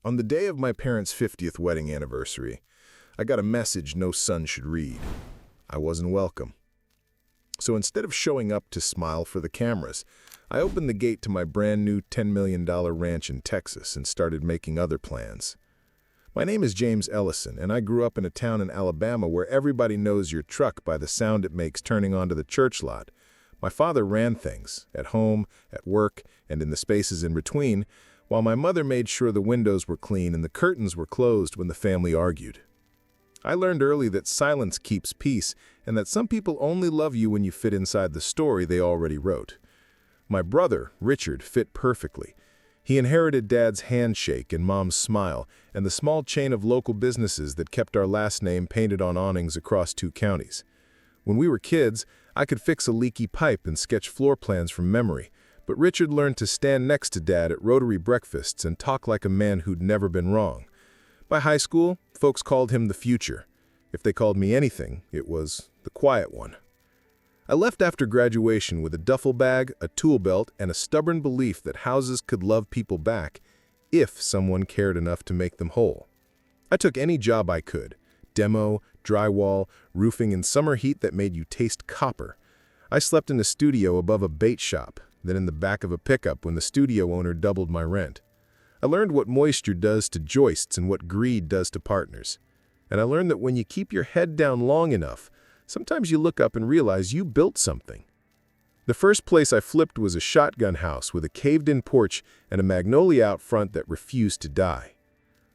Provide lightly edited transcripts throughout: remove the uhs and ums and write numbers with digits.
On the day of my parents' 50th wedding anniversary, I got a message no son should read. I wasn't welcome. So instead of showing up to smile for the cameras, I opened the gate to my brand new $10 million ranch in Texas and started making other plans. My name is James Ellison, and I grew up in a town in Alabama where everybody knows your truck by the sound it makes turning onto the church lot. My father ran things, at home, at work, and in the spaces in between, while my mother made sure the windows were clean and the curtains were closed when the family argued. I learned early that silence keeps peace, and that some people only love you when you fit inside the story they already wrote. My brother, Richard, fit perfectly. He inherited Dad's handshake and Mom's smile, and the small chain of local businesses that kept our last name painted on awnings across 2 counties. When we were kids, I could fix a leaky pipe and sketch floor plans from memory, but Richard learned to stand next to Dad at Rotary breakfasts and talk like a man who'd never been wrong. By high school, folks called him the future. If they called me anything, it was the quiet one. I left after graduation with a duffel bag, a tool belt, and a stubborn belief that houses could love people back if someone cared enough to make them whole. I took any job I could: demo, drywall, roofing in summer heat that made you taste copper. I slept in a studio above a bait shop, then in the back of a pickup when the studio owner doubled my rent. I learned what moisture does to joists and what greed does to partners. And I learned that when you keep your head down long enough, sometimes you look up and realize you built something. The first place I flipped was a shotgun house with a caved-in porch and a magnolia out front that refused to die.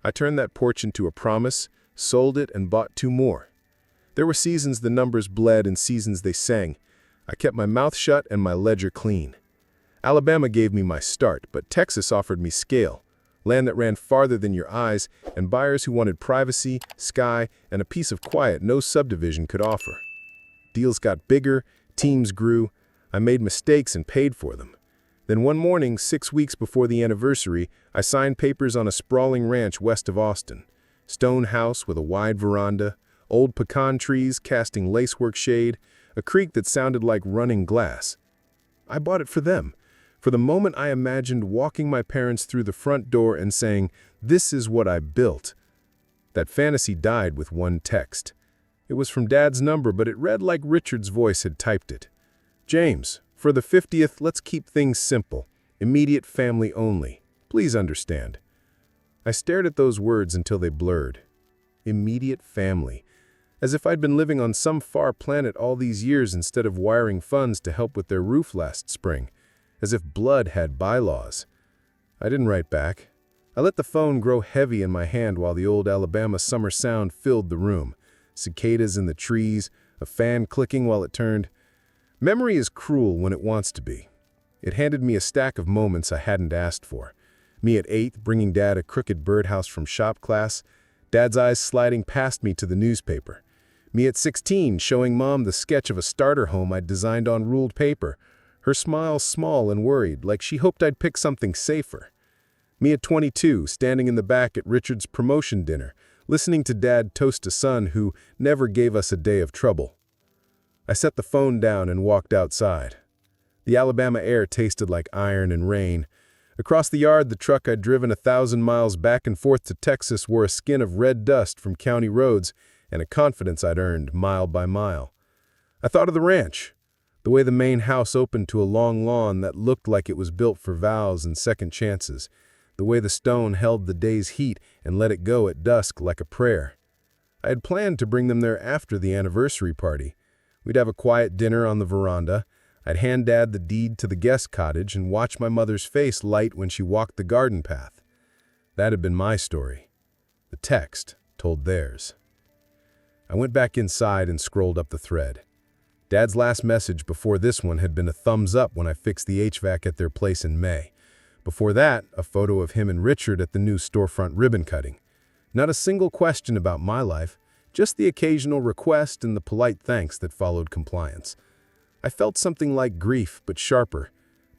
I turned that porch into a promise, sold it, and bought 2 more. There were seasons the numbers bled and seasons they sang. I kept my mouth shut and my ledger clean. Alabama gave me my start, but Texas offered me scale, land that ran farther than your eyes, and buyers who wanted privacy, sky, and a piece of quiet no subdivision could offer. Deals got bigger, teams grew. I made mistakes and paid for them. Then one morning, 6 weeks before the anniversary, I signed papers on a sprawling ranch west of Austin. Stone house with a wide veranda, old pecan trees casting lacework shade, a creek that sounded like running glass. I bought it for them. For the moment I imagined walking my parents through the front door and saying, "This is what I built." That fantasy died with one text. It was from Dad's number, but it read like Richard's voice had typed it. "James, for the 50th, let's keep things simple. Immediate family only. Please understand." I stared at those words until they blurred. Immediate family. As if I'd been living on some far planet all these years instead of wiring funds to help with their roof last spring. As if blood had bylaws. I didn't write back. I let the phone grow heavy in my hand while the old Alabama summer sound filled the room. Cicadas in the trees, a fan clicking while it turned. Memory is cruel when it wants to be. It handed me a stack of moments I hadn't asked for. Me at 8, bringing Dad a crooked birdhouse from shop class. Dad's eyes sliding past me to the newspaper. Me at 16, showing Mom the sketch of a starter home I'd designed on ruled paper. Her smile small and worried, like she hoped I'd pick something safer. Me at 22, standing in the back at Richard's promotion dinner, listening to Dad toast a son who never gave us a day of trouble. I set the phone down and walked outside. The Alabama air tasted like iron and rain. Across the yard, the truck I'd driven 1,000 miles back and forth to Texas wore a skin of red dust from county roads and a confidence I'd earned mile by mile. I thought of the ranch. The way the main house opened to a long lawn that looked like it was built for vows and second chances. The way the stone held the day's heat and let it go at dusk like a prayer. I had planned to bring them there after the anniversary party. We'd have a quiet dinner on the veranda. I'd hand Dad the deed to the guest cottage and watch my mother's face light when she walked the garden path. That had been my story. The text told theirs. I went back inside and scrolled up the thread. Dad's last message before this one had been a thumbs up when I fixed the HVAC at their place in May. Before that, a photo of him and Richard at the new storefront ribbon cutting. Not a single question about my life, just the occasional request and the polite thanks that followed compliance. I felt something like grief, but sharper.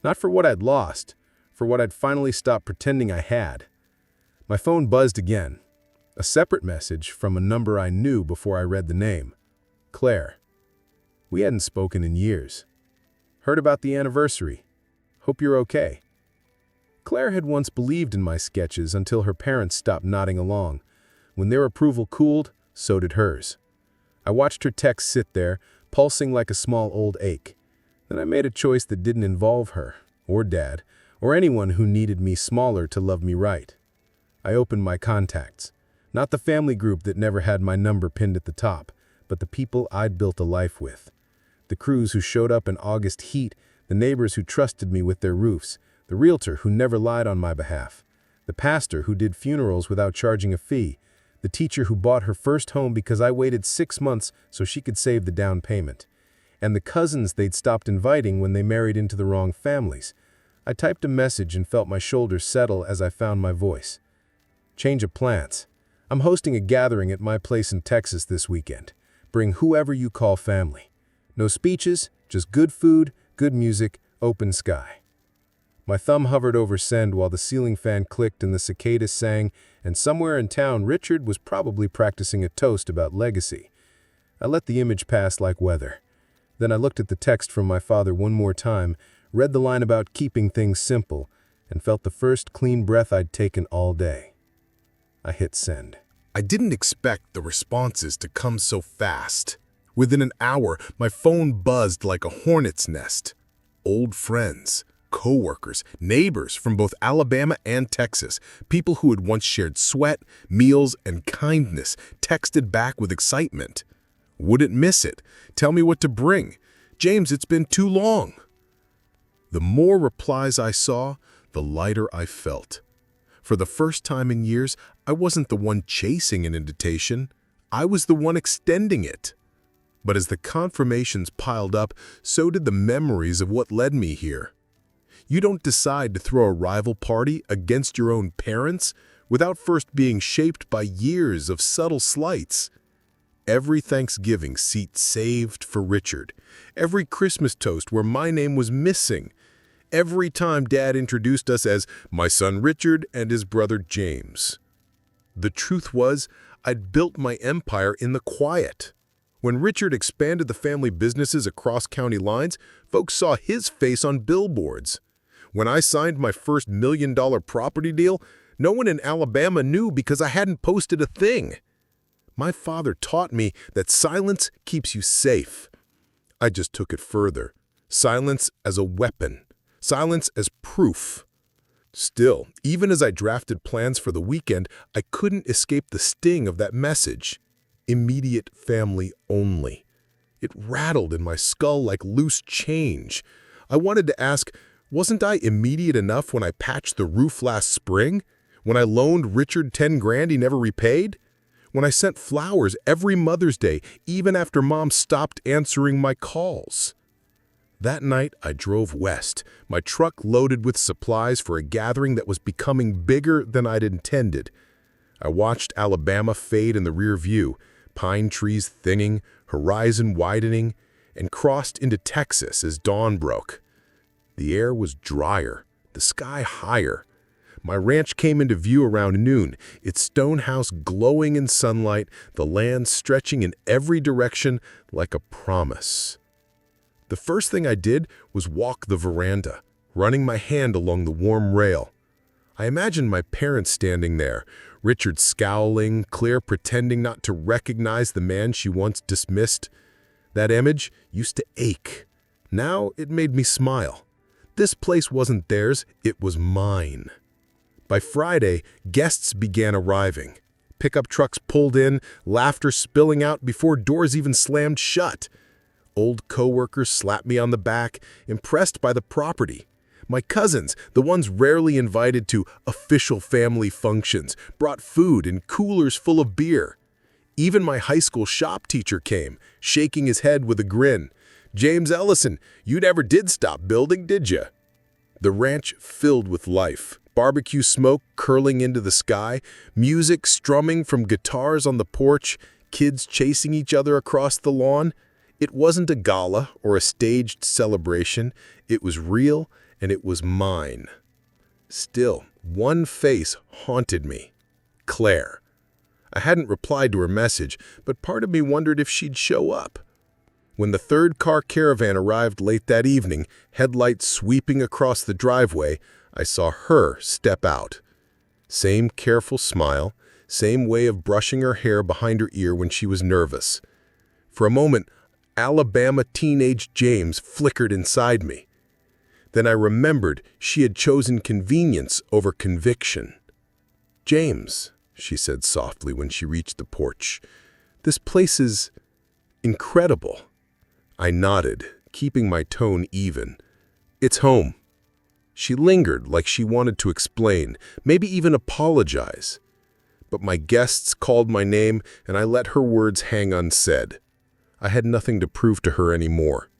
Not for what I'd lost, for what I'd finally stopped pretending I had. My phone buzzed again. A separate message from a number I knew before I read the name. Claire. We hadn't spoken in years. Heard about the anniversary. Hope you're okay. Claire had once believed in my sketches until her parents stopped nodding along. When their approval cooled, so did hers. I watched her text sit there, pulsing like a small old ache. Then I made a choice that didn't involve her, or Dad, or anyone who needed me smaller to love me right. I opened my contacts. Not the family group that never had my number pinned at the top, but the people I'd built a life with. The crews who showed up in August heat, the neighbors who trusted me with their roofs, the realtor who never lied on my behalf, the pastor who did funerals without charging a fee, the teacher who bought her first home because I waited 6 months so she could save the down payment, and the cousins they'd stopped inviting when they married into the wrong families. I typed a message and felt my shoulders settle as I found my voice. Change of plans. I'm hosting a gathering at my place in Texas this weekend. Bring whoever you call family. No speeches, just good food, good music, open sky. My thumb hovered over send while the ceiling fan clicked and the cicadas sang, and somewhere in town Richard was probably practicing a toast about legacy. I let the image pass like weather. Then I looked at the text from my father one more time, read the line about keeping things simple, and felt the first clean breath I'd taken all day. I hit send. I didn't expect the responses to come so fast. Within an hour, my phone buzzed like a hornet's nest. Old friends, co-workers, neighbors from both Alabama and Texas, people who had once shared sweat, meals, and kindness, texted back with excitement. Wouldn't miss it. Tell me what to bring. James, it's been too long. The more replies I saw, the lighter I felt. For the first time in years, I wasn't the one chasing an invitation. I was the one extending it. But as the confirmations piled up, so did the memories of what led me here. You don't decide to throw a rival party against your own parents without first being shaped by years of subtle slights. Every Thanksgiving seat saved for Richard. Every Christmas toast where my name was missing. Every time Dad introduced us as my son Richard and his brother James. The truth was, I'd built my empire in the quiet. When Richard expanded the family businesses across county lines, folks saw his face on billboards. When I signed my first $1 million property deal, no one in Alabama knew because I hadn't posted a thing. My father taught me that silence keeps you safe. I just took it further. Silence as a weapon. Silence as proof. Still, even as I drafted plans for the weekend, I couldn't escape the sting of that message. Immediate family only. It rattled in my skull like loose change. I wanted to ask, wasn't I immediate enough when I patched the roof last spring? When I loaned Richard 10 grand he never repaid? When I sent flowers every Mother's Day, even after Mom stopped answering my calls? That night, I drove west, my truck loaded with supplies for a gathering that was becoming bigger than I'd intended. I watched Alabama fade in the rear view, pine trees thinning, horizon widening, and crossed into Texas as dawn broke. The air was drier, the sky higher. My ranch came into view around noon, its stone house glowing in sunlight, the land stretching in every direction like a promise. The first thing I did was walk the veranda, running my hand along the warm rail. I imagined my parents standing there, Richard scowling, Claire pretending not to recognize the man she once dismissed. That image used to ache. Now it made me smile. This place wasn't theirs, it was mine. By Friday, guests began arriving. Pickup trucks pulled in, laughter spilling out before doors even slammed shut. Old co-workers slapped me on the back, impressed by the property. My cousins, the ones rarely invited to official family functions, brought food and coolers full of beer. Even my high school shop teacher came, shaking his head with a grin. "James Ellison, you never did stop building, did you?" The ranch filled with life. Barbecue smoke curling into the sky, music strumming from guitars on the porch, kids chasing each other across the lawn. It wasn't a gala or a staged celebration. It was real, and it was mine. Still, one face haunted me. Claire. I hadn't replied to her message, but part of me wondered if she'd show up. When the third car caravan arrived late that evening, headlights sweeping across the driveway, I saw her step out. Same careful smile, same way of brushing her hair behind her ear when she was nervous. For a moment, Alabama teenage James flickered inside me. Then I remembered she had chosen convenience over conviction. "James," she said softly when she reached the porch, "this place is incredible." I nodded, keeping my tone even. "It's home." She lingered like she wanted to explain, maybe even apologize. But my guests called my name, and I let her words hang unsaid. I had nothing to prove to her anymore.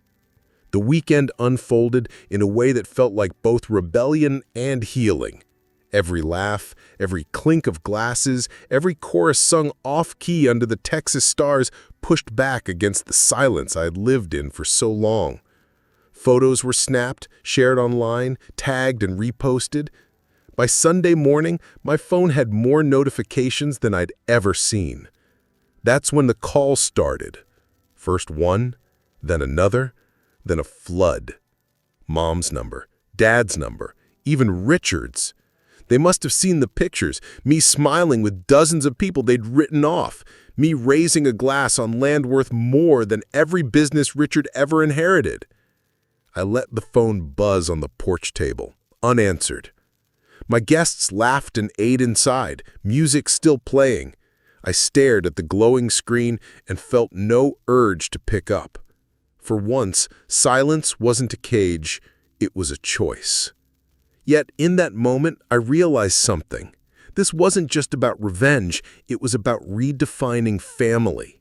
The weekend unfolded in a way that felt like both rebellion and healing. Every laugh, every clink of glasses, every chorus sung off-key under the Texas stars pushed back against the silence I had lived in for so long. Photos were snapped, shared online, tagged and reposted. By Sunday morning, my phone had more notifications than I'd ever seen. That's when the calls started. First one, then another, then a flood. Mom's number, Dad's number, even Richard's. They must have seen the pictures, me smiling with dozens of people they'd written off, me raising a glass on land worth more than every business Richard ever inherited. I let the phone buzz on the porch table, unanswered. My guests laughed and ate inside, music still playing. I stared at the glowing screen and felt no urge to pick up. For once, silence wasn't a cage, it was a choice. Yet in that moment, I realized something. This wasn't just about revenge, it was about redefining family.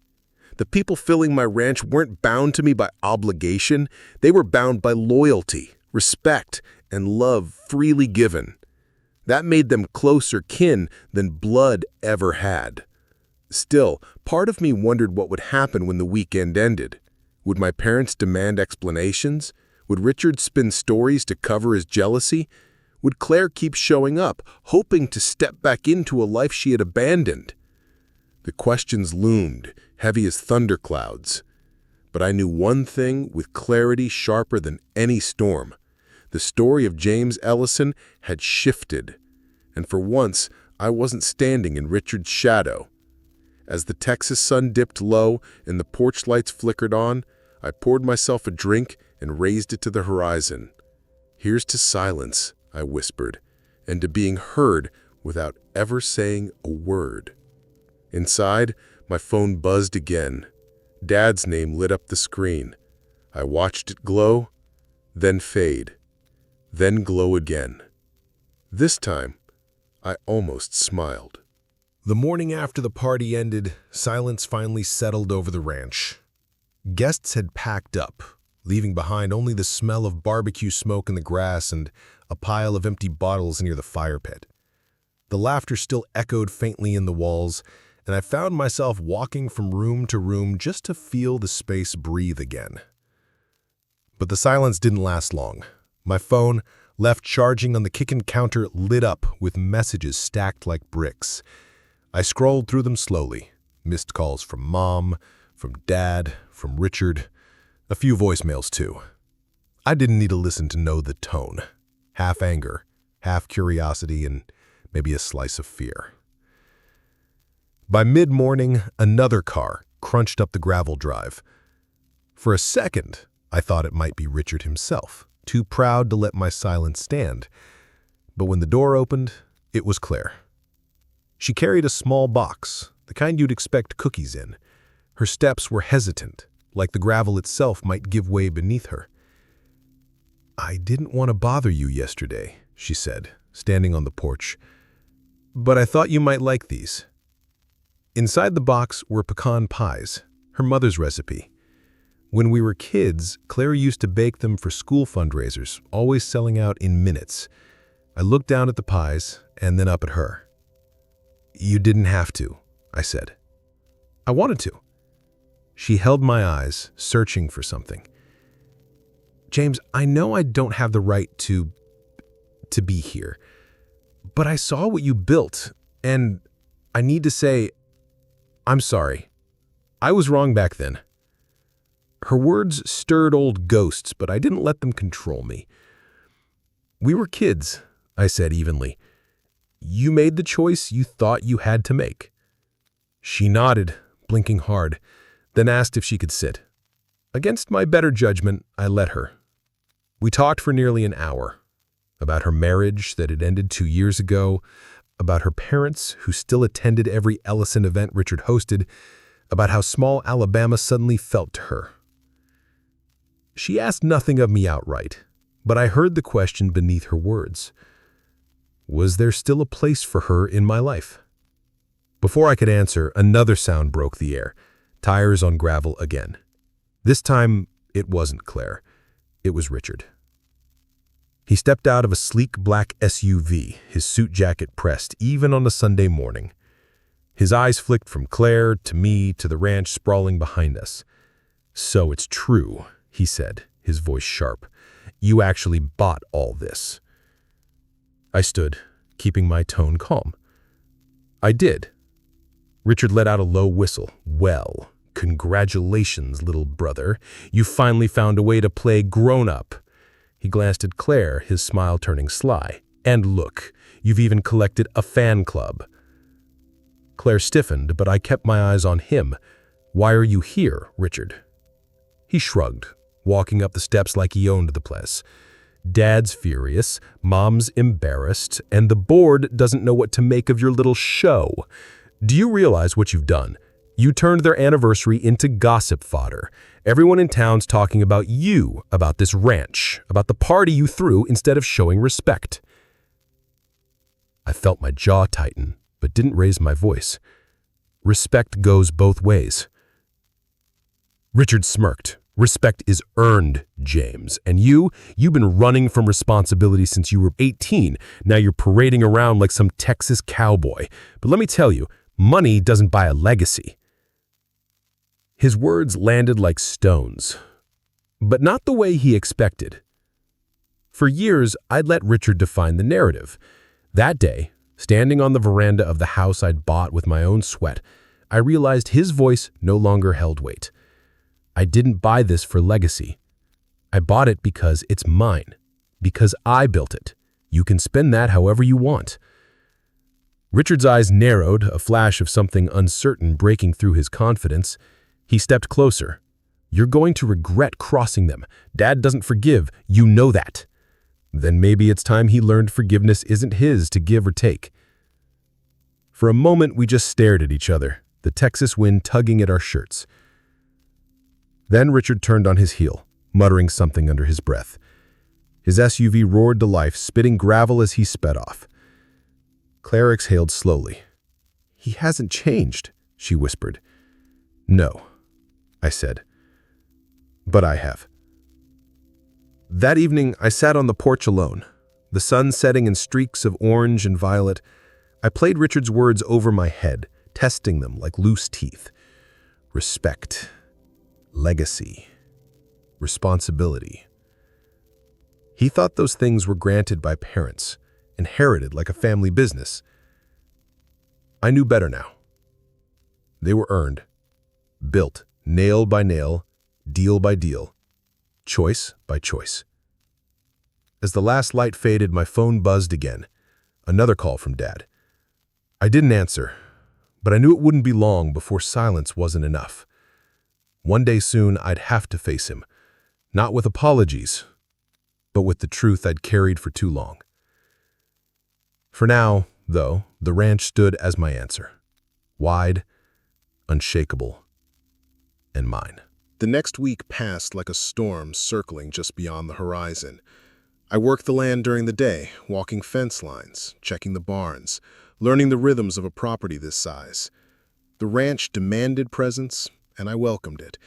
The people filling my ranch weren't bound to me by obligation, they were bound by loyalty, respect, and love freely given. That made them closer kin than blood ever had. Still, part of me wondered what would happen when the weekend ended. Would my parents demand explanations? Would Richard spin stories to cover his jealousy? Would Claire keep showing up, hoping to step back into a life she had abandoned? The questions loomed, heavy as thunderclouds. But I knew one thing with clarity sharper than any storm. The story of James Ellison had shifted, and for once, I wasn't standing in Richard's shadow. As the Texas sun dipped low and the porch lights flickered on, I poured myself a drink and raised it to the horizon. "Here's to silence," I whispered, "and to being heard without ever saying a word." Inside, my phone buzzed again. Dad's name lit up the screen. I watched it glow, then fade, then glow again. This time, I almost smiled. The morning after the party ended, silence finally settled over the ranch. Guests had packed up, leaving behind only the smell of barbecue smoke in the grass and a pile of empty bottles near the fire pit. The laughter still echoed faintly in the walls, and I found myself walking from room to room just to feel the space breathe again. But the silence didn't last long. My phone, left charging on the kitchen counter, lit up with messages stacked like bricks. I scrolled through them slowly. Missed calls from Mom, from Dad, from Richard, a few voicemails too. I didn't need to listen to know the tone. Half anger, half curiosity, and maybe a slice of fear. By mid-morning, another car crunched up the gravel drive. For a second, I thought it might be Richard himself, too proud to let my silence stand. But when the door opened, it was Claire. She carried a small box, the kind you'd expect cookies in. Her steps were hesitant, like the gravel itself might give way beneath her. "I didn't want to bother you yesterday," she said, standing on the porch. "But I thought you might like these." Inside the box were pecan pies, her mother's recipe. When we were kids, Claire used to bake them for school fundraisers, always selling out in minutes. I looked down at the pies and then up at her. "You didn't have to," I said. "I wanted to." She held my eyes, searching for something. "James, I know I don't have the right to be here, but I saw what you built, and I need to say, I'm sorry. I was wrong back then." Her words stirred old ghosts, but I didn't let them control me. We were kids, I said evenly. You made the choice you thought you had to make. She nodded, blinking hard, then asked if she could sit. Against my better judgment, I let her. We talked for nearly an hour. About her marriage that had ended 2 years ago, about her parents who still attended every Ellison event Richard hosted, about how small Alabama suddenly felt to her. She asked nothing of me outright, but I heard the question beneath her words. Was there still a place for her in my life? Before I could answer, another sound broke the air, tires on gravel again. This time, it wasn't Claire. It was Richard. He stepped out of a sleek black SUV, his suit jacket pressed, even on a Sunday morning. His eyes flicked from Claire to me to the ranch sprawling behind us. So it's true, he said, his voice sharp. You actually bought all this. I stood, keeping my tone calm. I did. Richard let out a low whistle. Well, congratulations, little brother. You finally found a way to play grown-up. He glanced at Claire, his smile turning sly. And look, you've even collected a fan club. Claire stiffened, but I kept my eyes on him. Why are you here, Richard? He shrugged, walking up the steps like he owned the place. Dad's furious, Mom's embarrassed, and the board doesn't know what to make of your little show. Do you realize what you've done? You turned their anniversary into gossip fodder. Everyone in town's talking about you, about this ranch, about the party you threw instead of showing respect. I felt my jaw tighten, but didn't raise my voice. Respect goes both ways. Richard smirked. Respect is earned, James. And you've been running from responsibility since you were 18. Now you're parading around like some Texas cowboy. But let me tell you, money doesn't buy a legacy. His words landed like stones, but not the way he expected. For years, I'd let Richard define the narrative. That day, standing on the veranda of the house I'd bought with my own sweat, I realized his voice no longer held weight. I didn't buy this for legacy. I bought it because it's mine, because I built it. You can spend that however you want. Richard's eyes narrowed, a flash of something uncertain breaking through his confidence. He stepped closer. You're going to regret crossing them. Dad doesn't forgive. You know that. Then maybe it's time he learned forgiveness isn't his to give or take. For a moment, we just stared at each other, the Texas wind tugging at our shirts. Then Richard turned on his heel, muttering something under his breath. His SUV roared to life, spitting gravel as he sped off. Claire exhaled slowly. He hasn't changed, she whispered. No, I said. But I have. That evening, I sat on the porch alone, the sun setting in streaks of orange and violet. I played Richard's words over my head, testing them like loose teeth. Respect. Legacy. Responsibility. He thought those things were granted by parents, inherited like a family business. I knew better now. They were earned, built, nail by nail, deal by deal, choice by choice. As the last light faded, my phone buzzed again. Another call from Dad. I didn't answer, but I knew it wouldn't be long before silence wasn't enough. One day soon, I'd have to face him, not with apologies, but with the truth I'd carried for too long. For now, though, the ranch stood as my answer. Wide, unshakable, and mine. The next week passed like a storm circling just beyond the horizon. I worked the land during the day, walking fence lines, checking the barns, learning the rhythms of a property this size. The ranch demanded presence, and I welcomed it.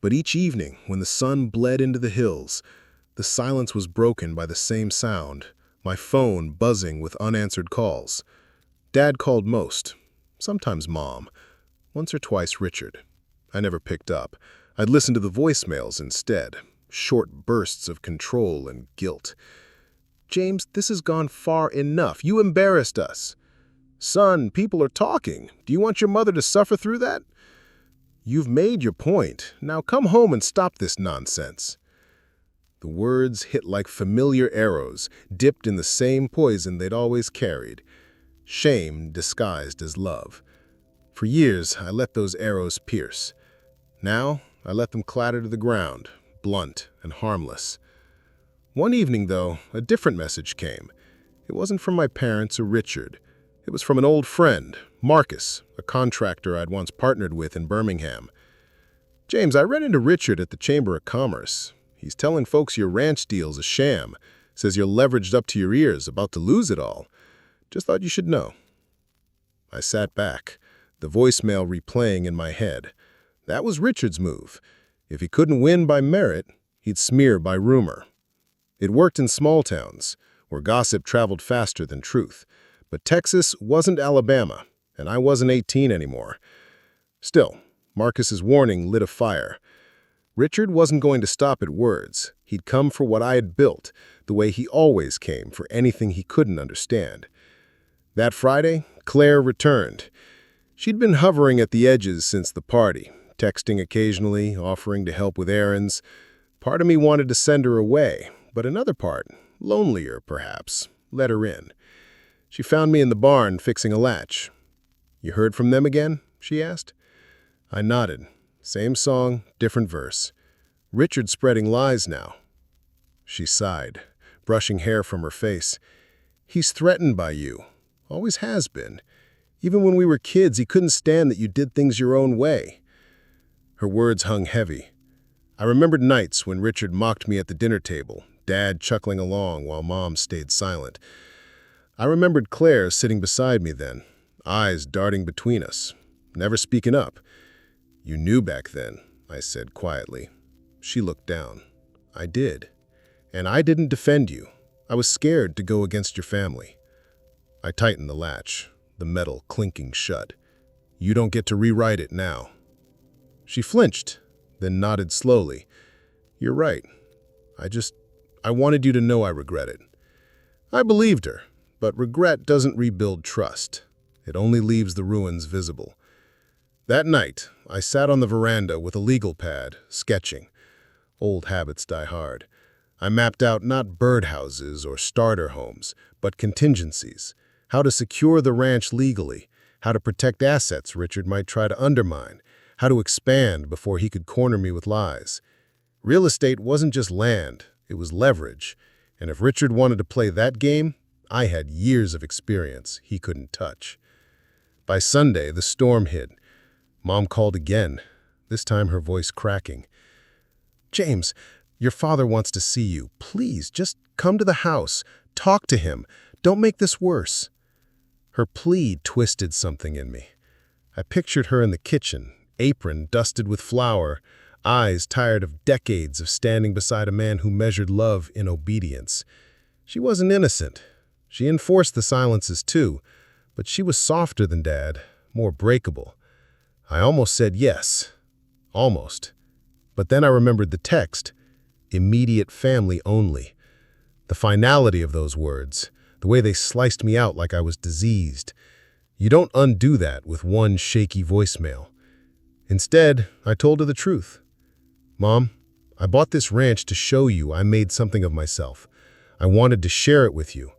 But each evening, when the sun bled into the hills, the silence was broken by the same sound, my phone buzzing with unanswered calls. Dad called most, sometimes Mom, once or twice Richard. I never picked up. I'd listen to the voicemails instead, short bursts of control and guilt. James, this has gone far enough. You embarrassed us. Son, people are talking. Do you want your mother to suffer through that? You've made your point. Now come home and stop this nonsense. The words hit like familiar arrows, dipped in the same poison they'd always carried. Shame disguised as love. For years, I let those arrows pierce. Now, I let them clatter to the ground, blunt and harmless. One evening, though, a different message came. It wasn't from my parents or Richard. It was from an old friend, Marcus, a contractor I'd once partnered with in Birmingham. "James, I ran into Richard at the Chamber of Commerce. He's telling folks your ranch deal's a sham. Says you're leveraged up to your ears, about to lose it all. Just thought you should know." I sat back, the voicemail replaying in my head. That was Richard's move. If he couldn't win by merit, he'd smear by rumor. It worked in small towns, where gossip traveled faster than truth. But Texas wasn't Alabama, and I wasn't 18 anymore. Still, Marcus's warning lit a fire. Richard wasn't going to stop at words. He'd come for what I had built, the way he always came for anything he couldn't understand. That Friday, Claire returned. She'd been hovering at the edges since the party, texting occasionally, offering to help with errands. Part of me wanted to send her away, but another part, lonelier perhaps, let her in. She found me in the barn fixing a latch. "You heard from them again?" she asked. I nodded. Same song, different verse. Richard spreading lies now. She sighed, brushing hair from her face. "He's threatened by you. Always has been. Even when we were kids, he couldn't stand that you did things your own way." Her words hung heavy. I remembered nights when Richard mocked me at the dinner table, Dad chuckling along while Mom stayed silent. I remembered Claire sitting beside me then, eyes darting between us, never speaking up. "You knew back then," I said quietly. She looked down. "I did. And I didn't defend you. I was scared to go against your family." I tightened the latch, the metal clinking shut. "You don't get to rewrite it now." She flinched, then nodded slowly. "You're right. I wanted you to know I regret it." I believed her, but regret doesn't rebuild trust. It only leaves the ruins visible. That night, I sat on the veranda with a legal pad, sketching. Old habits die hard. I mapped out not birdhouses or starter homes, but contingencies. How to secure the ranch legally, how to protect assets Richard might try to undermine, how to expand before he could corner me with lies. Real estate wasn't just land, it was leverage. And if Richard wanted to play that game, I had years of experience he couldn't touch. By Sunday, the storm hit. Mom called again, this time her voice cracking. "James, your father wants to see you. Please, just come to the house. Talk to him. Don't make this worse." Her plea twisted something in me. I pictured her in the kitchen, apron dusted with flour, eyes tired of decades of standing beside a man who measured love in obedience. She wasn't innocent. She enforced the silences too, but she was softer than Dad, more breakable. I almost said yes. Almost. But then I remembered the text, immediate family only. The finality of those words, the way they sliced me out like I was diseased. You don't undo that with one shaky voicemail. Instead, I told her the truth. "Mom, I bought this ranch to show you I made something of myself. I wanted to share it with you.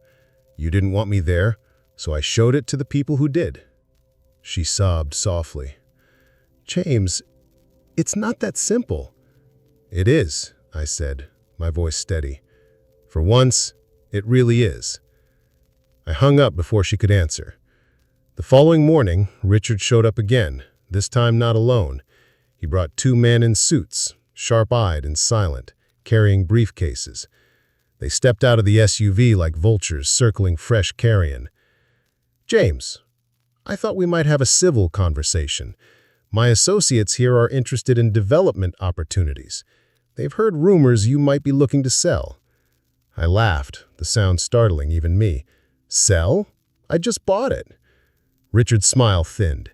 You didn't want me there, so I showed it to the people who did." She sobbed softly. "James, it's not that simple." "It is," I said, my voice steady. "For once, it really is." I hung up before she could answer. The following morning, Richard showed up again, this time not alone. He brought two men in suits, sharp-eyed and silent, carrying briefcases. They stepped out of the SUV like vultures circling fresh carrion. "James, I thought we might have a civil conversation. My associates here are interested in development opportunities. They've heard rumors you might be looking to sell." I laughed, the sound startling even me. "Sell? I just bought it." Richard's smile thinned.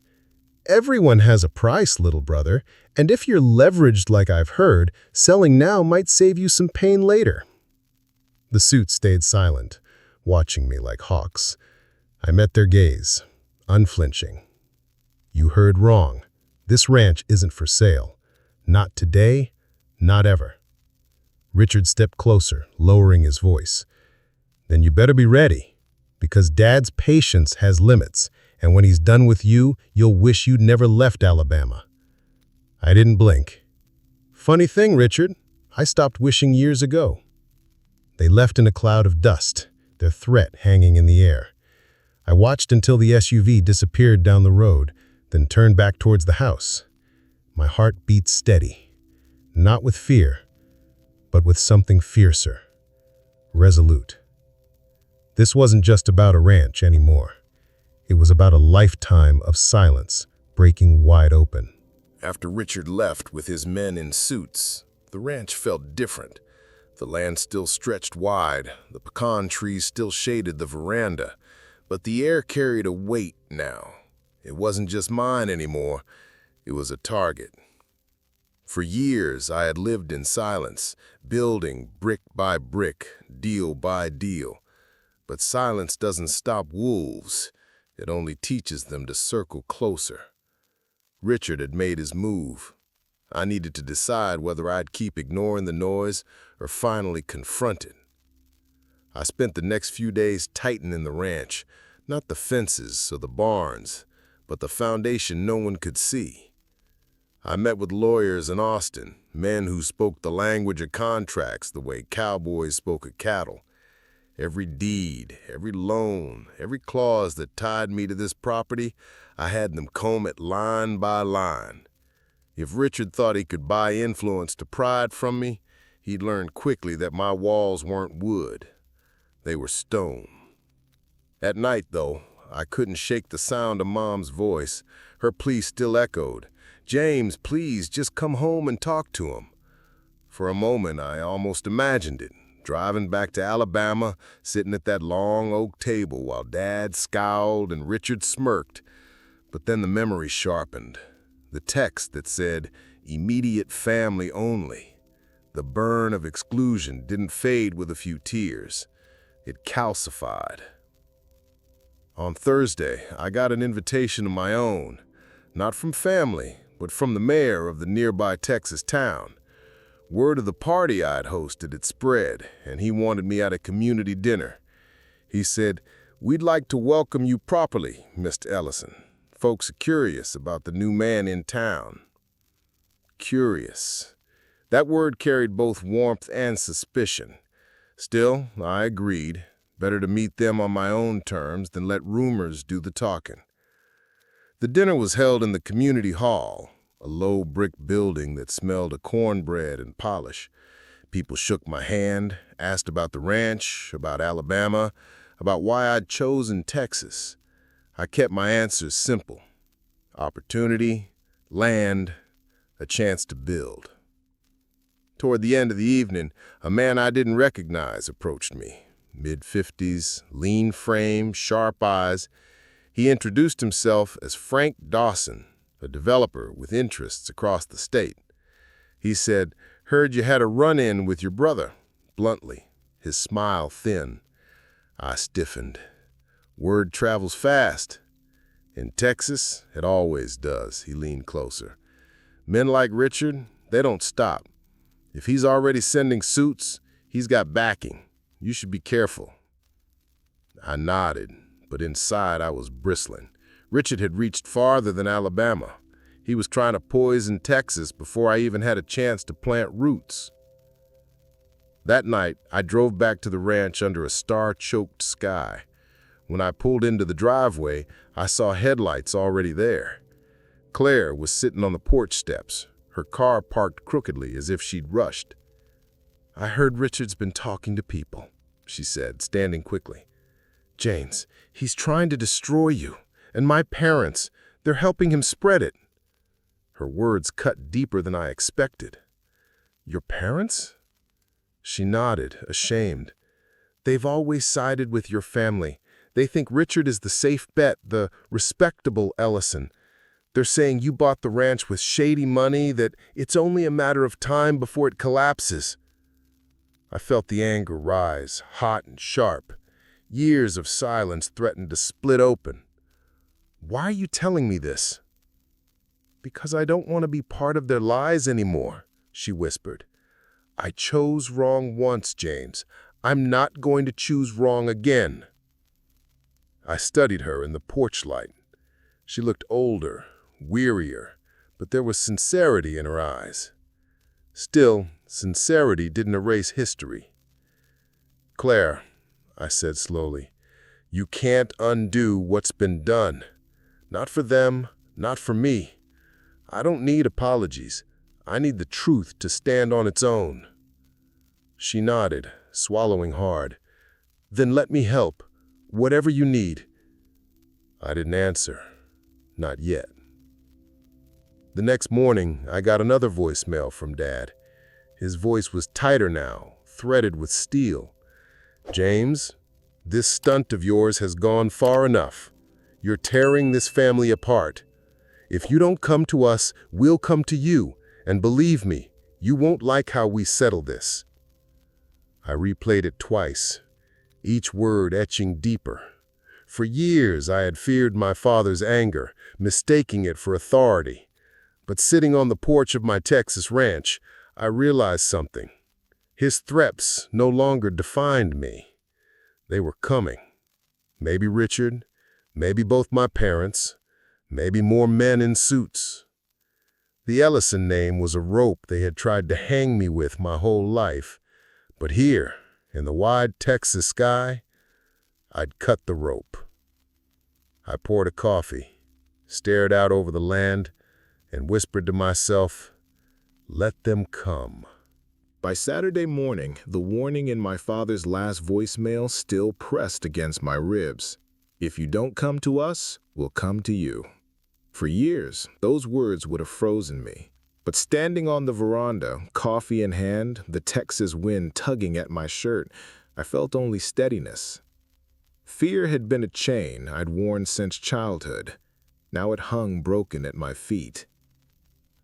"Everyone has a price, little brother, and if you're leveraged like I've heard, selling now might save you some pain later." The suits stayed silent, watching me like hawks. I met their gaze, unflinching. "You heard wrong. This ranch isn't for sale. Not today, not ever." Richard stepped closer, lowering his voice. "Then you better be ready, because Dad's patience has limits, and when he's done with you, you'll wish you'd never left Alabama." I didn't blink. "Funny thing, Richard, I stopped wishing years ago." They left in a cloud of dust, their threat hanging in the air. I watched until the SUV disappeared down the road, then turned back towards the house. My heart beat steady, not with fear, but with something fiercer, resolute. This wasn't just about a ranch anymore. It was about a lifetime of silence breaking wide open. After Richard left with his men in suits, the ranch felt different. The land still stretched wide, the pecan trees still shaded the veranda, but the air carried a weight now. It wasn't just mine anymore, it was a target. For years, I had lived in silence, building brick by brick, deal by deal. But silence doesn't stop wolves, it only teaches them to circle closer. Richard had made his move. I needed to decide whether I'd keep ignoring the noise or finally confront it. I spent the next few days tightening the ranch, not the fences or the barns, but the foundation no one could see. I met with lawyers in Austin, men who spoke the language of contracts the way cowboys spoke of cattle. Every deed, every loan, every clause that tied me to this property, I had them comb it line by line. If Richard thought he could buy influence to pry it from me, he'd learn quickly that my walls weren't wood. They were stone. At night, though, I couldn't shake the sound of Mom's voice. Her plea still echoed. "James, please, just come home and talk to him." For a moment, I almost imagined it. Driving back to Alabama, sitting at that long oak table while Dad scowled and Richard smirked. But then the memory sharpened. The text that said, "Immediate family only." The burn of exclusion didn't fade with a few tears. It calcified. On Thursday, I got an invitation of my own, not from family, but from the mayor of the nearby Texas town. Word of the party I'd hosted had spread, and he wanted me at a community dinner. He said, "We'd like to welcome you properly, Mr. Ellison. Folks are curious about the new man in town." Curious. That word carried both warmth and suspicion. Still, I agreed. Better to meet them on my own terms than let rumors do the talking. The dinner was held in the community hall, a low brick building that smelled of cornbread and polish. People shook my hand, asked about the ranch, about Alabama, about why I'd chosen Texas. I kept my answers simple. Opportunity, land, a chance to build. Toward the end of the evening, a man I didn't recognize approached me. Mid-50s, lean frame, sharp eyes. He introduced himself as Frank Dawson, a developer with interests across the state. He said, "Heard you had a run-in with your brother," bluntly, his smile thin. I stiffened. Word travels fast. In Texas, it always does. He leaned closer. Men like Richard, they don't stop. If he's already sending suits, he's got backing. You should be careful. I nodded, but inside I was bristling. Richard had reached farther than Alabama. He was trying to poison Texas before I even had a chance to plant roots. That night, I drove back to the ranch under a star-choked sky. When I pulled into the driveway, I saw headlights already there. Claire was sitting on the porch steps, her car parked crookedly as if she'd rushed. "I heard Richard's been talking to people," she said, standing quickly. "James, he's trying to destroy you. And my parents, they're helping him spread it." Her words cut deeper than I expected. "Your parents?" She nodded, ashamed. "They've always sided with your family. They think Richard is the safe bet, the respectable Ellison. They're saying you bought the ranch with shady money, that it's only a matter of time before it collapses." I felt the anger rise, hot and sharp. Years of silence threatened to split open. "Why are you telling me this?" "Because I don't want to be part of their lies anymore," she whispered. I chose wrong once, James. I'm not going to choose wrong again. I studied her in the porch light. She looked older, wearier, but there was sincerity in her eyes. Still, sincerity didn't erase history. Claire, I said slowly, you can't undo what's been done. Not for them, not for me. I don't need apologies. I need the truth to stand on its own. She nodded, swallowing hard. Then let me help. Whatever you need. I didn't answer. Not yet. The next morning, I got another voicemail from Dad. His voice was tighter now, threaded with steel. James, this stunt of yours has gone far enough. You're tearing this family apart. If you don't come to us, we'll come to you. And believe me, you won't like how we settle this. I replayed it twice, each word etching deeper. For years, I had feared my father's anger, mistaking it for authority. But sitting on the porch of my Texas ranch, I realized something. His threats no longer defined me. They were coming. Maybe Richard, maybe both my parents, maybe more men in suits. The Ellison name was a rope they had tried to hang me with my whole life. But here, in the wide Texas sky, I'd cut the rope. I poured a coffee, stared out over the land, and whispered to myself, let them come. By Saturday morning, the warning in my father's last voicemail still pressed against my ribs. If you don't come to us, we'll come to you. For years, those words would have frozen me. But standing on the veranda, coffee in hand, the Texas wind tugging at my shirt, I felt only steadiness. Fear had been a chain I'd worn since childhood. Now it hung broken at my feet.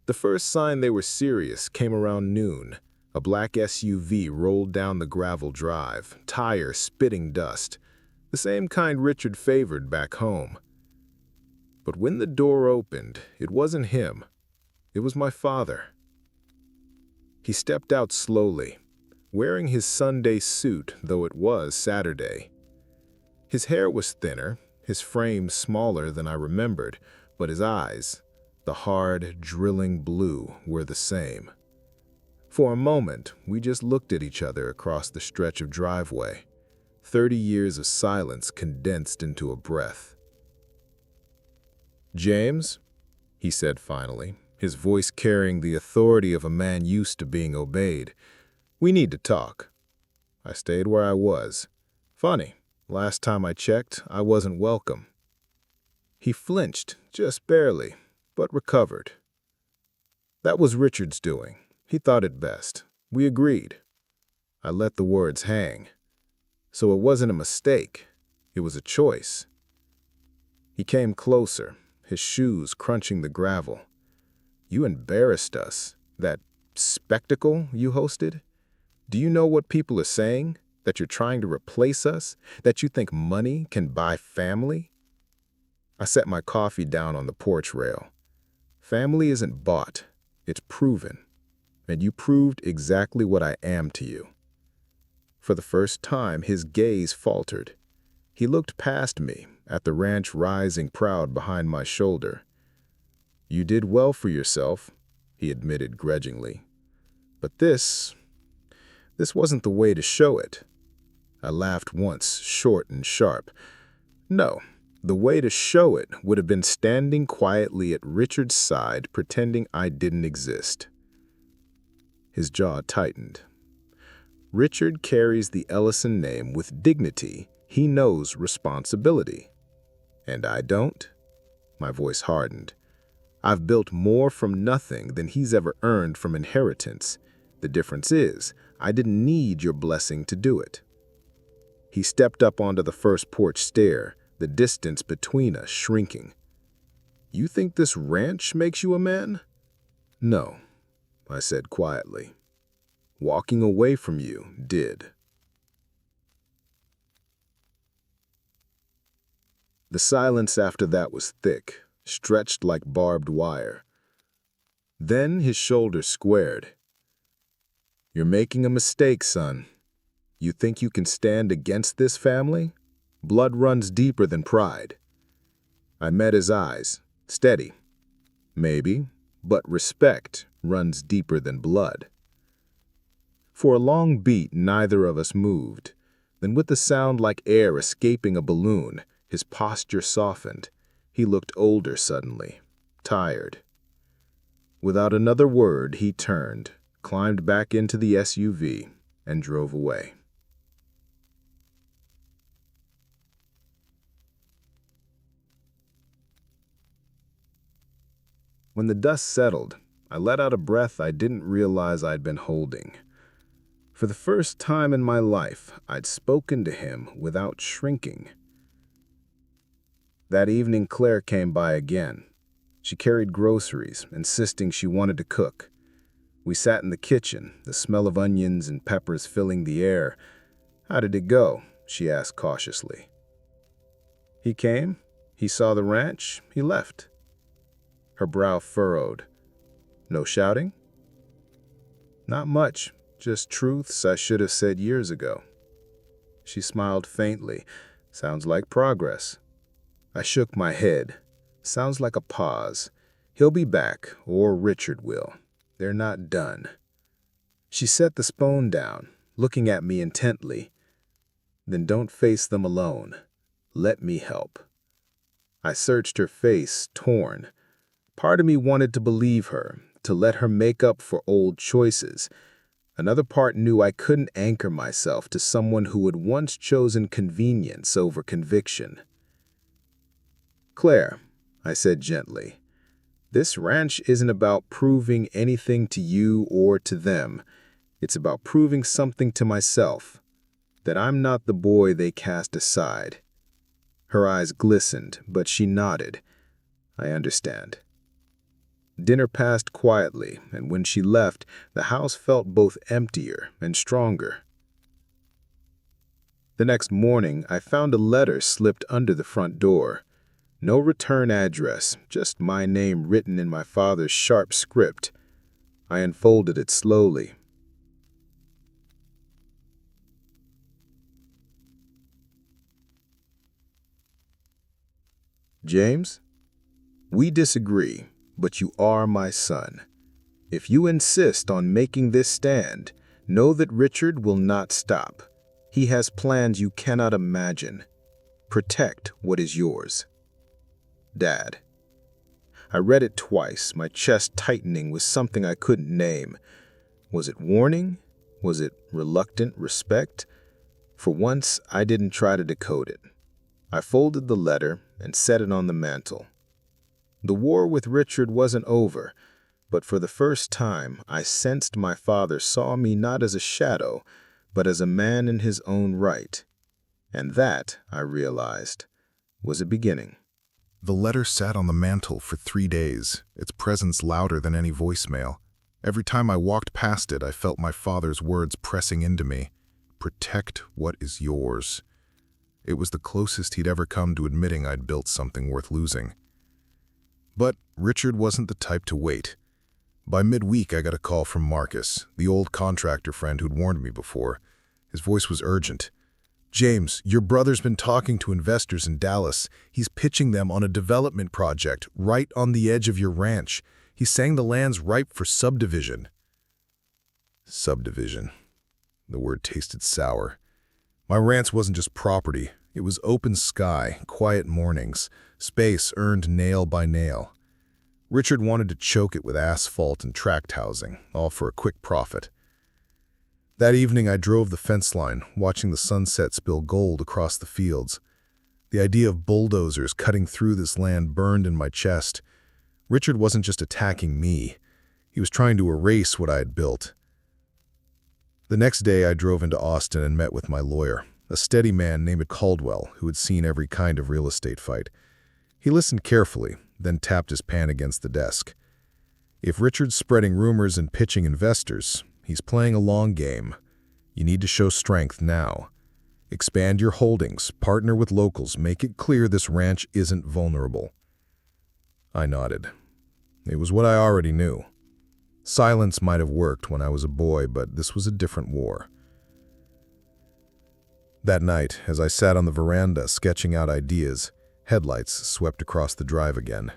The first sign they were serious came around noon. A black SUV rolled down the gravel drive, tire spitting dust, the same kind Richard favored back home. But when the door opened, it wasn't him. It was my father. He stepped out slowly, wearing his Sunday suit, though it was Saturday. His hair was thinner, his frame smaller than I remembered, but his eyes, the hard, drilling blue, were the same. For a moment, we just looked at each other across the stretch of driveway, 30 years of silence condensed into a breath. "James," he said finally, his voice carrying the authority of a man used to being obeyed, "we need to talk." I stayed where I was. Funny, last time I checked, I wasn't welcome. He flinched, just barely, but recovered. That was Richard's doing. He thought it best. We agreed. I let the words hang. So it wasn't a mistake. It was a choice. He came closer, his shoes crunching the gravel. "You embarrassed us. That spectacle you hosted? Do you know what people are saying? That you're trying to replace us? That you think money can buy family?" I set my coffee down on the porch rail. Family isn't bought. It's proven. And you proved exactly what I am to you. For the first time, his gaze faltered. He looked past me, at the ranch rising proud behind my shoulder. "You did well for yourself," he admitted grudgingly. "But this wasn't the way to show it." I laughed once, short and sharp. "No, the way to show it would have been standing quietly at Richard's side, pretending I didn't exist." His jaw tightened. "Richard carries the Ellison name with dignity. He knows responsibility. And I don't?" My voice hardened. "I've built more from nothing than he's ever earned from inheritance. The difference is, I didn't need your blessing to do it." He stepped up onto the first porch stair, the distance between us shrinking. "You think this ranch makes you a man?" "No," I said quietly. "Walking away from you did." The silence after that was thick, stretched like barbed wire. Then his shoulders squared. "You're making a mistake, son. You think you can stand against this family? Blood runs deeper than pride." I met his eyes, steady. "Maybe, but respect runs deeper than blood." For a long beat, neither of us moved. Then with a sound like air escaping a balloon, his posture softened. He looked older suddenly, tired. Without another word, he turned, climbed back into the SUV, and drove away. When the dust settled, I let out a breath I didn't realize I'd been holding. For the first time in my life, I'd spoken to him without shrinking. That evening, Claire came by again. She carried groceries, insisting she wanted to cook. We sat in the kitchen, the smell of onions and peppers filling the air. "How did it go?" she asked cautiously. "He came, he saw the ranch, he left." Her brow furrowed. "No shouting?" "Not much, just truths I should have said years ago." She smiled faintly. "Sounds like progress." I shook my head. "Sounds like a pause. He'll be back, or Richard will. They're not done." She set the spoon down, looking at me intently. "Then don't face them alone. Let me help." I searched her face, torn. Part of me wanted to believe her, to let her make up for old choices. Another part knew I couldn't anchor myself to someone who had once chosen convenience over conviction. "Claire," I said gently, "this ranch isn't about proving anything to you or to them. It's about proving something to myself, that I'm not the boy they cast aside." Her eyes glistened, but she nodded. "I understand." Dinner passed quietly, and when she left, the house felt both emptier and stronger. The next morning, I found a letter slipped under the front door. No return address, just my name written in my father's sharp script. I unfolded it slowly. "James, we disagree, but you are my son. If you insist on making this stand, know that Richard will not stop. He has plans you cannot imagine. Protect what is yours. Dad." I read it twice, my chest tightening with something I couldn't name. Was it warning? Was it reluctant respect? For once, I didn't try to decode it. I folded the letter and set it on the mantel. The war with Richard wasn't over, but for the first time, I sensed my father saw me not as a shadow, but as a man in his own right. And that, I realized, was a beginning. The letter sat on the mantel for 3 days, its presence louder than any voicemail. Every time I walked past it, I felt my father's words pressing into me. Protect what is yours. It was the closest he'd ever come to admitting I'd built something worth losing. But Richard wasn't the type to wait. By midweek, I got a call from Marcus, the old contractor friend who'd warned me before. His voice was urgent. "James, your brother's been talking to investors in Dallas. He's pitching them on a development project right on the edge of your ranch. He's saying the land's ripe for subdivision." Subdivision. The word tasted sour. My ranch wasn't just property. It was open sky, quiet mornings, space earned nail by nail. Richard wanted to choke it with asphalt and tract housing, all for a quick profit. That evening I drove the fence line, watching the sunset spill gold across the fields. The idea of bulldozers cutting through this land burned in my chest. Richard wasn't just attacking me. He was trying to erase what I had built. The next day I drove into Austin and met with my lawyer, a steady man named Caldwell who had seen every kind of real estate fight. He listened carefully, then tapped his pen against the desk. "If Richard's spreading rumors and pitching investors, he's playing a long game. You need to show strength now. Expand your holdings, partner with locals, make it clear this ranch isn't vulnerable." I nodded. It was what I already knew. Silence might have worked when I was a boy, but this was a different war. That night, as I sat on the veranda sketching out ideas, headlights swept across the drive again.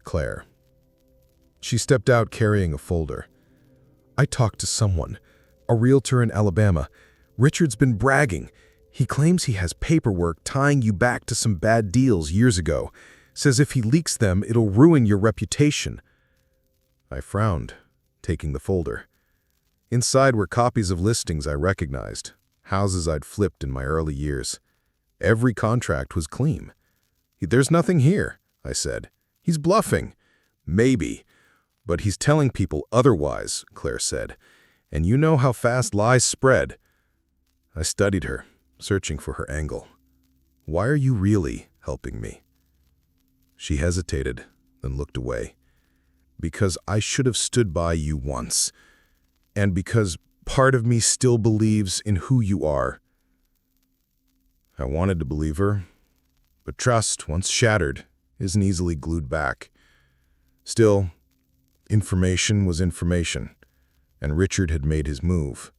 Claire. She stepped out carrying a folder. "I talked to someone, a realtor in Alabama. Richard's been bragging. He claims he has paperwork tying you back to some bad deals years ago. Says if he leaks them, it'll ruin your reputation." I frowned, taking the folder. Inside were copies of listings I recognized, houses I'd flipped in my early years. Every contract was clean. "There's nothing here," I said. "He's bluffing." "Maybe, but he's telling people otherwise," Claire said. "And you know how fast lies spread." I studied her, searching for her angle. "Why are you really helping me?" She hesitated, then looked away. "Because I should have stood by you once, and because part of me still believes in who you are." I wanted to believe her, but trust, once shattered, isn't easily glued back. Still, information was information, and Richard had made his move.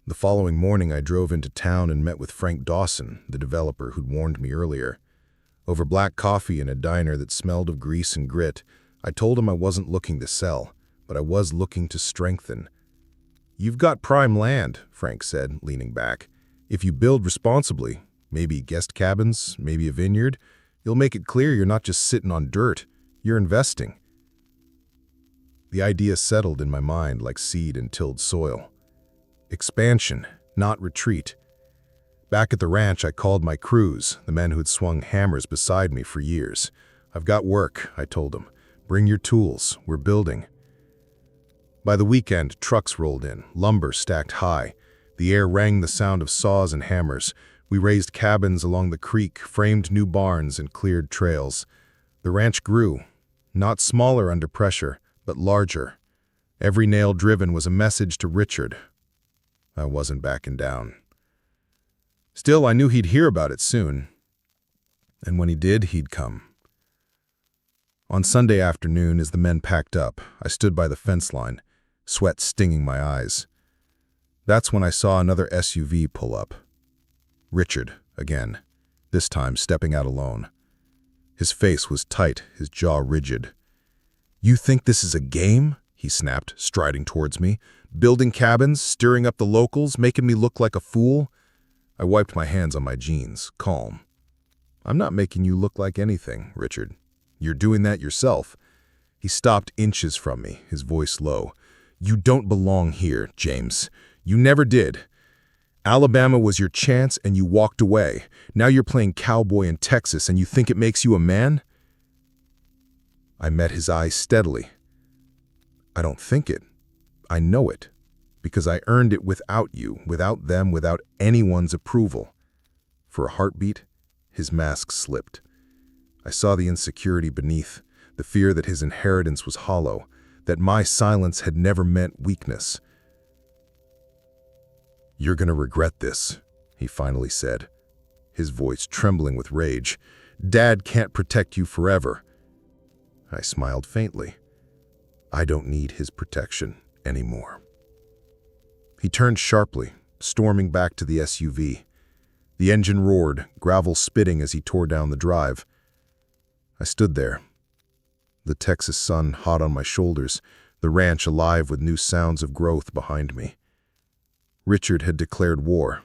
The following morning, I drove into town and met with Frank Dawson, the developer who'd warned me earlier. Over black coffee in a diner that smelled of grease and grit, I told him I wasn't looking to sell, but I was looking to strengthen. "You've got prime land," Frank said, leaning back. "If you build responsibly, maybe guest cabins, maybe a vineyard, you'll make it clear you're not just sitting on dirt, you're investing." The idea settled in my mind like seed in tilled soil. Expansion, not retreat. Back at the ranch, I called my crews, the men who'd swung hammers beside me for years. "I've got work," I told them. "Bring your tools, we're building." By the weekend, trucks rolled in, lumber stacked high. The air rang the sound of saws and hammers. We raised cabins along the creek, framed new barns, and cleared trails. The ranch grew, not smaller under pressure, but larger. Every nail driven was a message to Richard. I wasn't backing down. Still, I knew he'd hear about it soon. And when he did, he'd come. On Sunday afternoon, as the men packed up, I stood by the fence line, sweat stinging my eyes. That's when I saw another SUV pull up. Richard, again, this time stepping out alone. His face was tight, his jaw rigid. "You think this is a game?" he snapped, striding towards me. "Building cabins, stirring up the locals, making me look like a fool?" I wiped my hands on my jeans, calm. "I'm not making you look like anything, Richard. You're doing that yourself." He stopped inches from me, his voice low. "You don't belong here, James. You never did. Alabama was your chance and you walked away. Now you're playing cowboy in Texas and you think it makes you a man?" I met his eyes steadily. "I don't think it. I know it. Because I earned it without you, without them, without anyone's approval." For a heartbeat, his mask slipped. I saw the insecurity beneath, the fear that his inheritance was hollow, that my silence had never meant weakness. "You're gonna regret this," he finally said, his voice trembling with rage. "Dad can't protect you forever." I smiled faintly. I don't need his protection anymore. He turned sharply, storming back to the SUV. The engine roared, gravel spitting as he tore down the drive. I stood there, the Texas sun hot on my shoulders, the ranch alive with new sounds of growth behind me. Richard had declared war,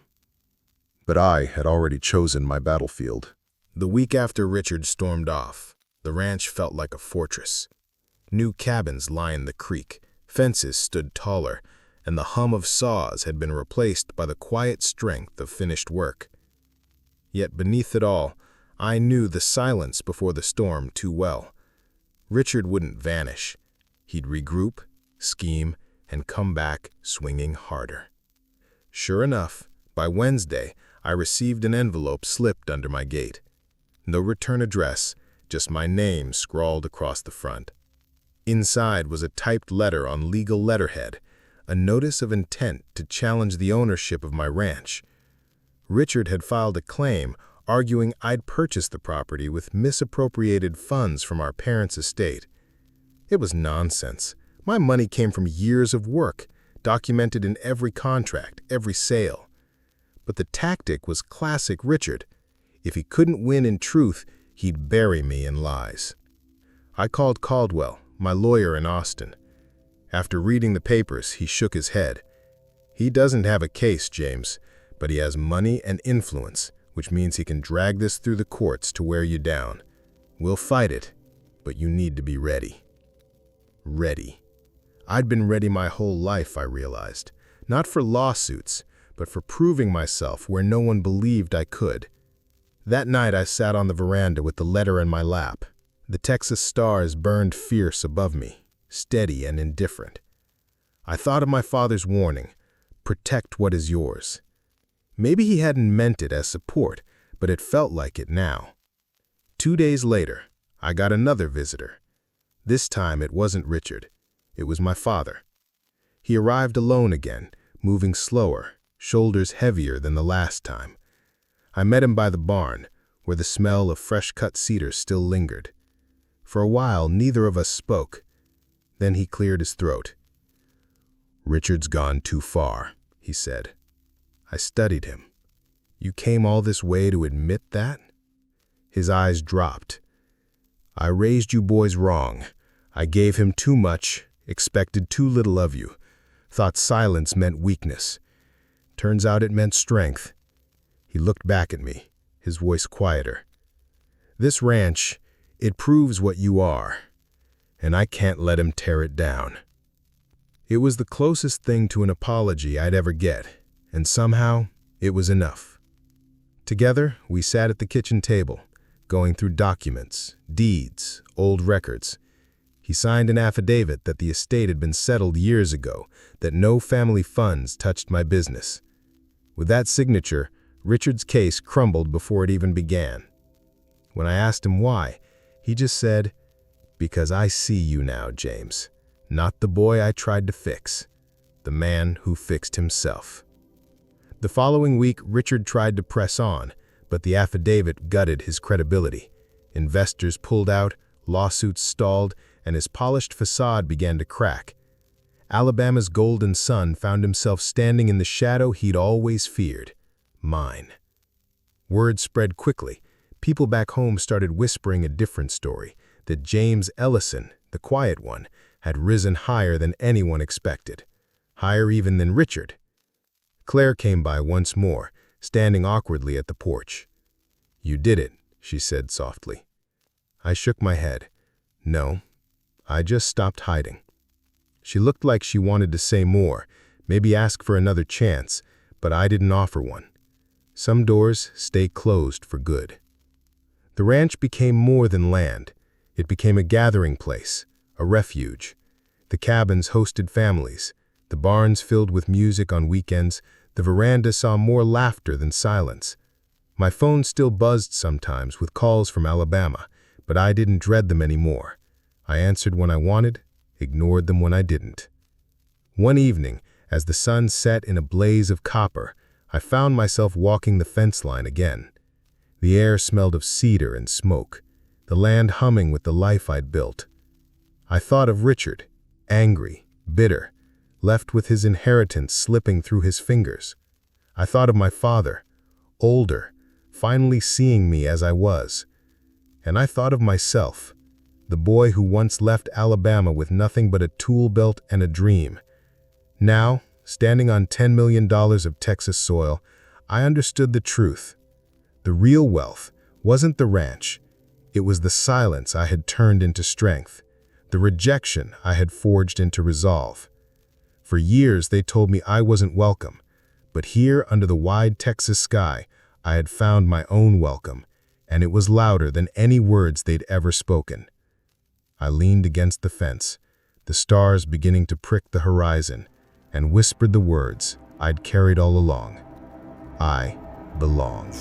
but I had already chosen my battlefield. The week after Richard stormed off, the ranch felt like a fortress. New cabins lined the creek, fences stood taller, and the hum of saws had been replaced by the quiet strength of finished work. Yet beneath it all, I knew the silence before the storm too well. Richard wouldn't vanish. He'd regroup, scheme, and come back swinging harder. Sure enough, by Wednesday, I received an envelope slipped under my gate. No return address, just my name scrawled across the front. Inside was a typed letter on legal letterhead, a notice of intent to challenge the ownership of my ranch. Richard had filed a claim arguing I'd purchased the property with misappropriated funds from our parents' estate. It was nonsense, My money came from years of work, documented in every contract, every sale. But the tactic was classic Richard. If he couldn't win in truth, he'd bury me in lies. I called Caldwell, my lawyer in Austin. After reading the papers, he shook his head. He doesn't have a case, James, but he has money and influence, which means he can drag this through the courts to wear you down. We'll fight it, but you need to be ready. Ready. I'd been ready my whole life, I realized. Not for lawsuits, but for proving myself where no one believed I could. That night I sat on the veranda with the letter in my lap. The Texas stars burned fierce above me, steady and indifferent. I thought of my father's warning, protect what is yours. Maybe he hadn't meant it as support, but it felt like it now. 2 days later, I got another visitor. This time it wasn't Richard. It was my father. He arrived alone again, moving slower, shoulders heavier than the last time. I met him by the barn, where the smell of fresh-cut cedar still lingered. For a while, neither of us spoke. Then he cleared his throat. "Richard's gone too far," he said. I studied him. "You came all this way to admit that?" His eyes dropped. "I raised you boys wrong. I gave him too much, expected too little of you, thought silence meant weakness. Turns out it meant strength." He looked back at me, his voice quieter. "This ranch, it proves what you are, and I can't let him tear it down." It was the closest thing to an apology I'd ever get, and somehow it was enough. Together, we sat at the kitchen table, going through documents, deeds, old records. He signed an affidavit that the estate had been settled years ago, that no family funds touched my business. With that signature, Richard's case crumbled before it even began. When I asked him why, he just said, "Because I see you now, James. Not the boy I tried to fix, the man who fixed himself." The following week, Richard tried to press on, but the affidavit gutted his credibility. Investors pulled out, lawsuits stalled, and his polished facade began to crack. Alabama's golden son found himself standing in the shadow he'd always feared, mine. Word spread quickly. People back home started whispering a different story, that James Ellison, the quiet one, had risen higher than anyone expected, higher even than Richard. Claire came by once more, standing awkwardly at the porch. "You did it," she said softly. I shook my head. "No, I just stopped hiding." She looked like she wanted to say more, maybe ask for another chance, but I didn't offer one. Some doors stay closed for good. The ranch became more than land. It became a gathering place, a refuge. The cabins hosted families. The barns filled with music on weekends. The veranda saw more laughter than silence. My phone still buzzed sometimes with calls from Alabama, but I didn't dread them anymore. I answered when I wanted, ignored them when I didn't. One evening, as the sun set in a blaze of copper, I found myself walking the fence line again. The air smelled of cedar and smoke, the land humming with the life I'd built. I thought of Richard, angry, bitter, left with his inheritance slipping through his fingers. I thought of my father, older, finally seeing me as I was. And I thought of myself, the boy who once left Alabama with nothing but a tool belt and a dream. Now, standing on $10 million of Texas soil, I understood the truth. The real wealth wasn't the ranch. It was the silence I had turned into strength, the rejection I had forged into resolve. For years they told me I wasn't welcome, but here under the wide Texas sky, I had found my own welcome, and it was louder than any words they'd ever spoken. I leaned against the fence, the stars beginning to prick the horizon, and whispered the words I'd carried all along. I belong.